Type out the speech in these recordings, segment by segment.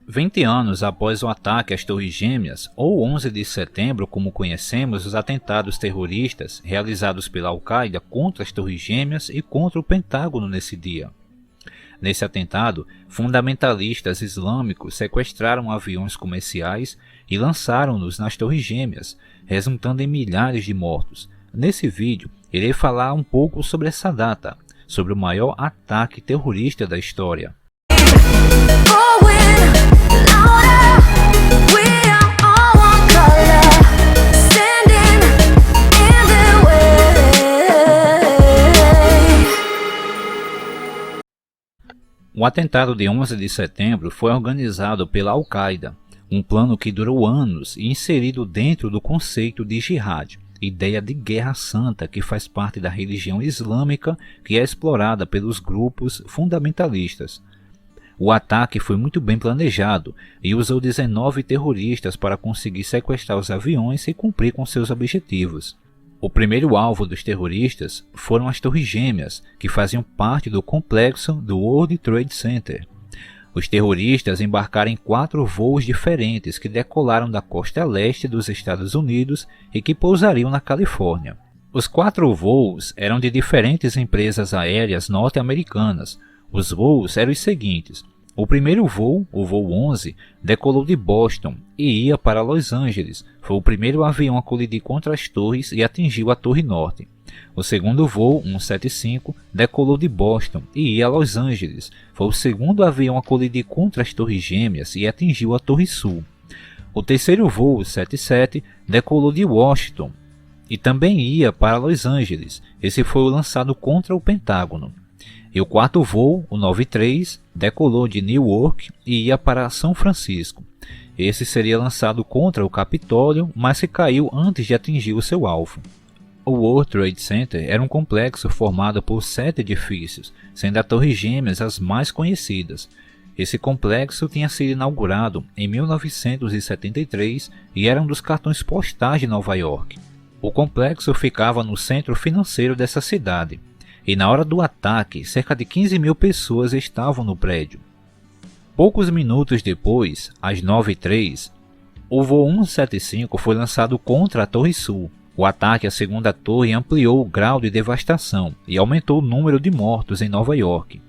20 anos após o ataque às Torres Gêmeas, ou 11 de setembro, como conhecemos, os atentados terroristas realizados pela Al-Qaeda contra as Torres Gêmeas e contra o Pentágono nesse dia. Nesse atentado, fundamentalistas islâmicos sequestraram aviões comerciais e lançaram-nos nas Torres Gêmeas, resultando em milhares de mortos. Nesse vídeo, irei falar um pouco sobre essa data, sobre o maior ataque terrorista da história. O atentado de 11 de setembro foi organizado pela Al-Qaeda, um plano que durou anos e inserido dentro do conceito de jihad, ideia de guerra santa que faz parte da religião islâmica que é explorada pelos grupos fundamentalistas. O ataque foi muito bem planejado e usou 19 terroristas para conseguir sequestrar os aviões e cumprir com seus objetivos. O primeiro alvo dos terroristas foram as Torres Gêmeas, que faziam parte do complexo do World Trade Center. Os terroristas embarcaram em 4 voos diferentes que decolaram da costa leste dos Estados Unidos e que pousariam na Califórnia. Os 4 voos eram de diferentes empresas aéreas norte-americanas. Os voos eram os seguintes. O primeiro voo, o voo 11, decolou de Boston e ia para Los Angeles. Foi o primeiro avião a colidir contra as torres e atingiu a Torre Norte. O segundo voo, 175, decolou de Boston e ia a Los Angeles. Foi o segundo avião a colidir contra as Torres Gêmeas e atingiu a Torre Sul. O terceiro voo, 77, decolou de Washington e também ia para Los Angeles. Esse foi o lançado contra o Pentágono. E o quarto voo, o 93, decolou de Newark e ia para São Francisco. Esse seria lançado contra o Capitólio, mas se caiu antes de atingir o seu alvo. O World Trade Center era um complexo formado por 7 edifícios, sendo a Torre Gêmeas as mais conhecidas. Esse complexo tinha sido inaugurado em 1973 e era um dos cartões postais de Nova York. O complexo ficava no centro financeiro dessa cidade. E na hora do ataque, cerca de 15 mil pessoas estavam no prédio. Poucos minutos depois, às 9h03, o voo 175 foi lançado contra a Torre Sul. O ataque à segunda torre ampliou o grau de devastação e aumentou o número de mortos em Nova York.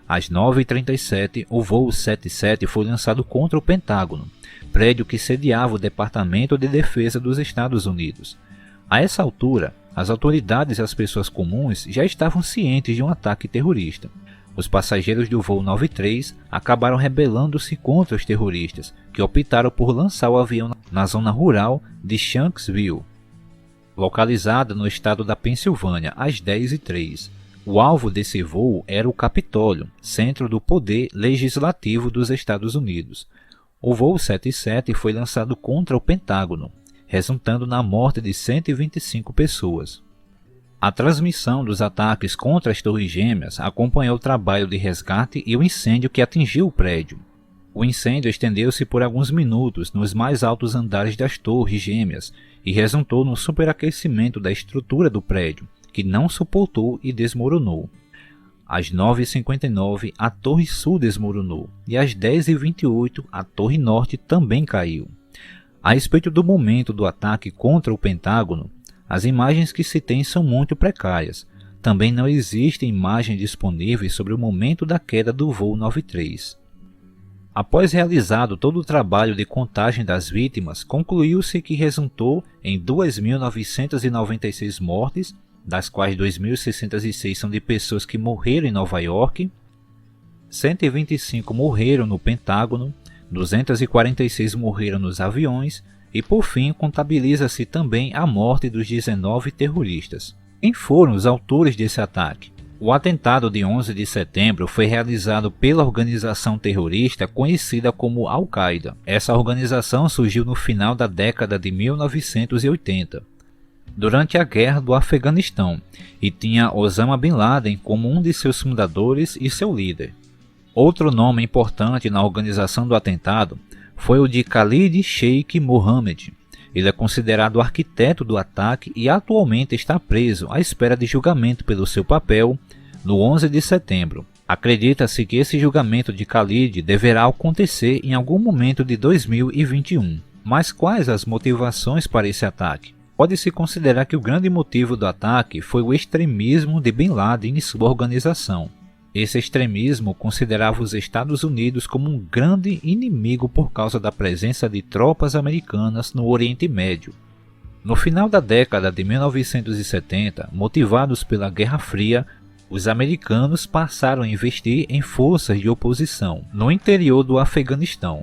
Às 9h37, o voo 77 foi lançado contra o Pentágono, prédio que sediava o Departamento de Defesa dos Estados Unidos. A essa altura, as autoridades e as pessoas comuns já estavam cientes de um ataque terrorista. Os passageiros do voo 93 acabaram rebelando-se contra os terroristas, que optaram por lançar o avião na zona rural de Shanksville, localizada no estado da Pensilvânia, às 10h03. O alvo desse voo era o Capitólio, centro do poder legislativo dos Estados Unidos. O voo 77 foi lançado contra o Pentágono, resultando na morte de 125 pessoas. A transmissão dos ataques contra as Torres Gêmeas acompanhou o trabalho de resgate e o incêndio que atingiu o prédio. O incêndio estendeu-se por alguns minutos nos mais altos andares das Torres Gêmeas e resultou no superaquecimento da estrutura do prédio, que não suportou e desmoronou. Às 9h59, a Torre Sul desmoronou e às 10h28, a Torre Norte também caiu. A respeito do momento do ataque contra o Pentágono, as imagens que se tem são muito precárias. Também não existem imagens disponíveis sobre o momento da queda do voo 93. Após realizado todo o trabalho de contagem das vítimas, concluiu-se que resultou em 2.996 mortes, das quais 2.606 são de pessoas que morreram em Nova York, 125 morreram no Pentágono, 246 morreram nos aviões e, por fim, contabiliza-se também a morte dos 19 terroristas. Quem foram os autores desse ataque? O atentado de 11 de setembro foi realizado pela organização terrorista conhecida como Al-Qaeda. Essa organização surgiu no final da década de 1980, durante a Guerra do Afeganistão, e tinha Osama Bin Laden como um de seus fundadores e seu líder. Outro nome importante na organização do atentado foi o de Khalid Sheikh Mohammed. Ele é considerado o arquiteto do ataque e atualmente está preso à espera de julgamento pelo seu papel no 11 de setembro. Acredita-se que esse julgamento de Khalid deverá acontecer em algum momento de 2021. Mas quais as motivações para esse ataque? Pode-se considerar que o grande motivo do ataque foi o extremismo de Bin Laden e sua organização. Esse extremismo considerava os Estados Unidos como um grande inimigo por causa da presença de tropas americanas no Oriente Médio. No final da década de 1970, motivados pela Guerra Fria, os americanos passaram a investir em forças de oposição no interior do Afeganistão.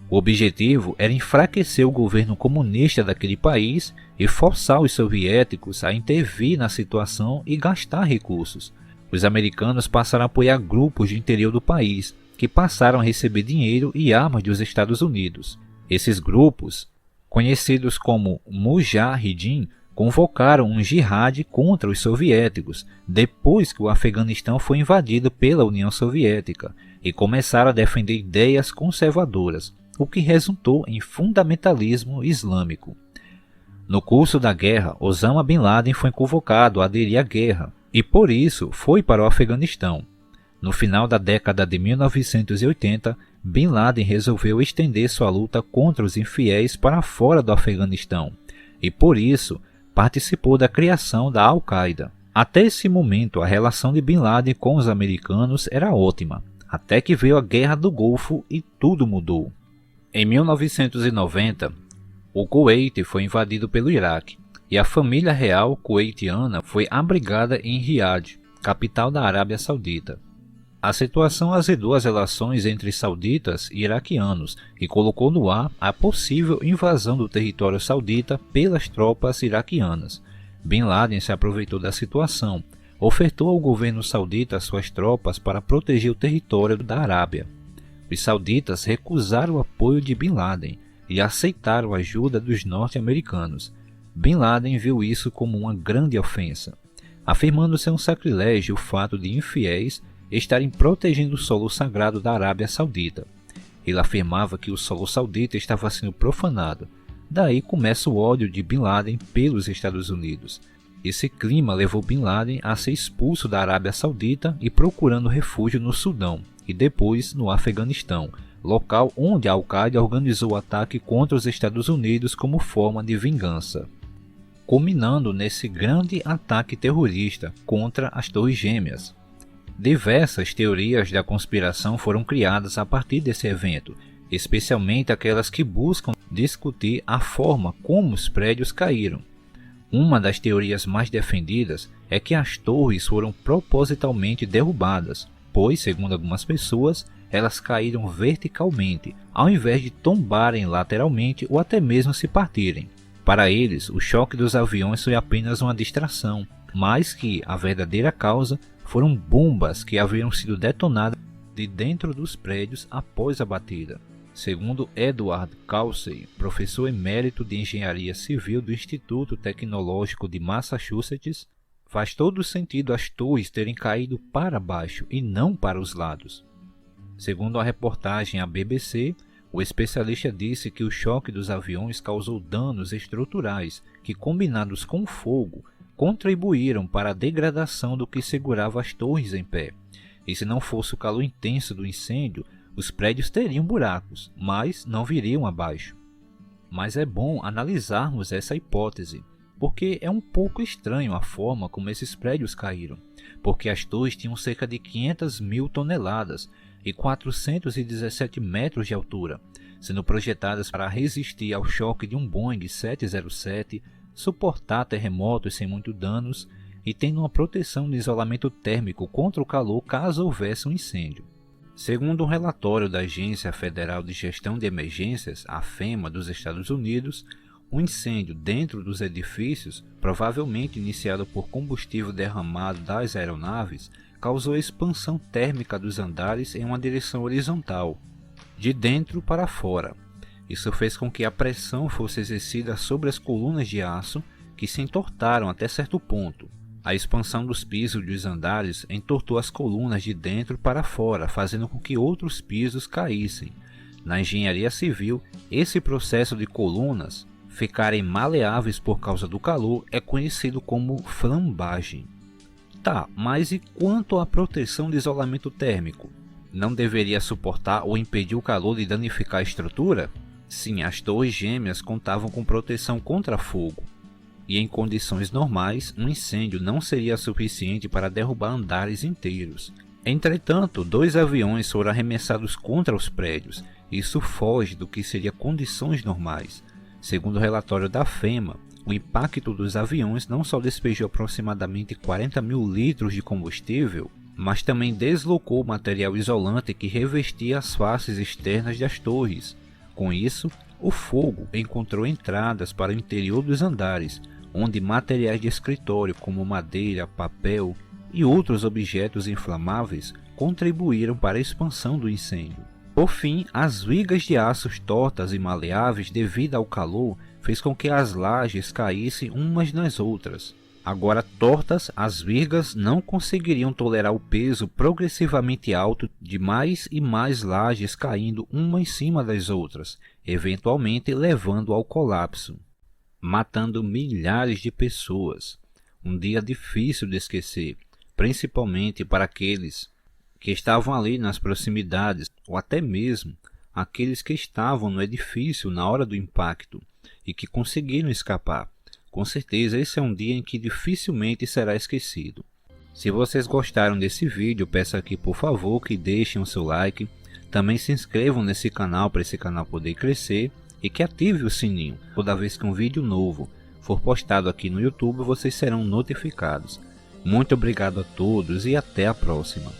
O objetivo era enfraquecer o governo comunista daquele país e forçar os soviéticos a intervir na situação e gastar recursos. Os americanos passaram a apoiar grupos do interior do país, que passaram a receber dinheiro e armas dos Estados Unidos. Esses grupos, conhecidos como Mujahideen, convocaram um jihad contra os soviéticos depois que o Afeganistão foi invadido pela União Soviética e começaram a defender ideias conservadoras, o que resultou em fundamentalismo islâmico. No curso da guerra, Osama Bin Laden foi convocado a aderir à guerra e por isso foi para o Afeganistão. No final da década de 1980, Bin Laden resolveu estender sua luta contra os infiéis para fora do Afeganistão e por isso participou da criação da Al-Qaeda. Até esse momento, a relação de Bin Laden com os americanos era ótima, até que veio a Guerra do Golfo e tudo mudou. Em 1990, o Kuwait foi invadido pelo Iraque e a família real kuwaitiana foi abrigada em Riad, capital da Arábia Saudita. A situação azedou as relações entre sauditas e iraquianos e colocou no ar a possível invasão do território saudita pelas tropas iraquianas. Bin Laden se aproveitou da situação, ofertou ao governo saudita suas tropas para proteger o território da Arábia. Os sauditas recusaram o apoio de Bin Laden e aceitaram a ajuda dos norte-americanos. Bin Laden viu isso como uma grande ofensa, afirmando ser um sacrilégio o fato de infiéis estarem protegendo o solo sagrado da Arábia Saudita. Ele afirmava que o solo saudita estava sendo profanado. Daí começa o ódio de Bin Laden pelos Estados Unidos. Esse clima levou Bin Laden a ser expulso da Arábia Saudita e procurando refúgio no Sudão e depois no Afeganistão, local onde a Al-Qaeda organizou o ataque contra os Estados Unidos como forma de vingança, culminando nesse grande ataque terrorista contra as Torres Gêmeas. Diversas teorias da conspiração foram criadas a partir desse evento, especialmente aquelas que buscam discutir a forma como os prédios caíram. Uma das teorias mais defendidas é que as torres foram propositalmente derrubadas, pois, segundo algumas pessoas, elas caíram verticalmente, ao invés de tombarem lateralmente ou até mesmo se partirem. Para eles, o choque dos aviões foi apenas uma distração, mas que a verdadeira causa foram bombas que haviam sido detonadas de dentro dos prédios após a batida. Segundo Edward Kelsey, professor emérito de Engenharia Civil do Instituto Tecnológico de Massachusetts, faz todo sentido as torres terem caído para baixo e não para os lados. Segundo a reportagem à BBC, o especialista disse que o choque dos aviões causou danos estruturais que, combinados com o fogo, contribuíram para a degradação do que segurava as torres em pé. E se não fosse o calor intenso do incêndio, os prédios teriam buracos, mas não viriam abaixo. Mas é bom analisarmos essa hipótese, porque é um pouco estranho a forma como esses prédios caíram, porque as torres tinham cerca de 500 mil toneladas e 417 metros de altura, sendo projetadas para resistir ao choque de um Boeing 707, suportar terremotos sem muitos danos e tendo uma proteção de isolamento térmico contra o calor caso houvesse um incêndio. Segundo um relatório da Agência Federal de Gestão de Emergências, a FEMA, dos Estados Unidos, um incêndio dentro dos edifícios, provavelmente iniciado por combustível derramado das aeronaves, causou expansão térmica dos andares em uma direção horizontal, de dentro para fora. Isso fez com que a pressão fosse exercida sobre as colunas de aço, que se entortaram até certo ponto. A expansão dos pisos dos andares entortou as colunas de dentro para fora, fazendo com que outros pisos caíssem. Na engenharia civil, esse processo de colunas ficarem maleáveis por causa do calor é conhecido como flambagem. Tá, mas e quanto à proteção de isolamento térmico? Não deveria suportar ou impedir o calor de danificar a estrutura? Sim, as torres gêmeas contavam com proteção contra fogo, e em condições normais, um incêndio não seria suficiente para derrubar andares inteiros. Entretanto, 2 aviões foram arremessados contra os prédios. Isso foge do que seria condições normais. Segundo o relatório da FEMA, o impacto dos aviões não só despejou aproximadamente 40 mil litros de combustível, mas também deslocou o material isolante que revestia as faces externas das torres. Com isso, o fogo encontrou entradas para o interior dos andares, onde materiais de escritório como madeira, papel e outros objetos inflamáveis contribuíram para a expansão do incêndio. Por fim, as vigas de aços tortas e maleáveis devido ao calor fez com que as lajes caíssem umas nas outras. Agora tortas, as vigas não conseguiriam tolerar o peso progressivamente alto de mais e mais lajes caindo uma em cima das outras, eventualmente levando ao colapso, matando milhares de pessoas. Um dia difícil de esquecer, principalmente para aqueles que estavam ali nas proximidades, ou até mesmo aqueles que estavam no edifício na hora do impacto e que conseguiram escapar. Com certeza esse é um dia em que dificilmente será esquecido. Se vocês gostaram desse vídeo, peço aqui por favor que deixem o seu like, também se inscrevam nesse canal para esse canal poder crescer e que ative o sininho. Toda vez que um vídeo novo for postado aqui no YouTube, vocês serão notificados. Muito obrigado a todos e até a próxima.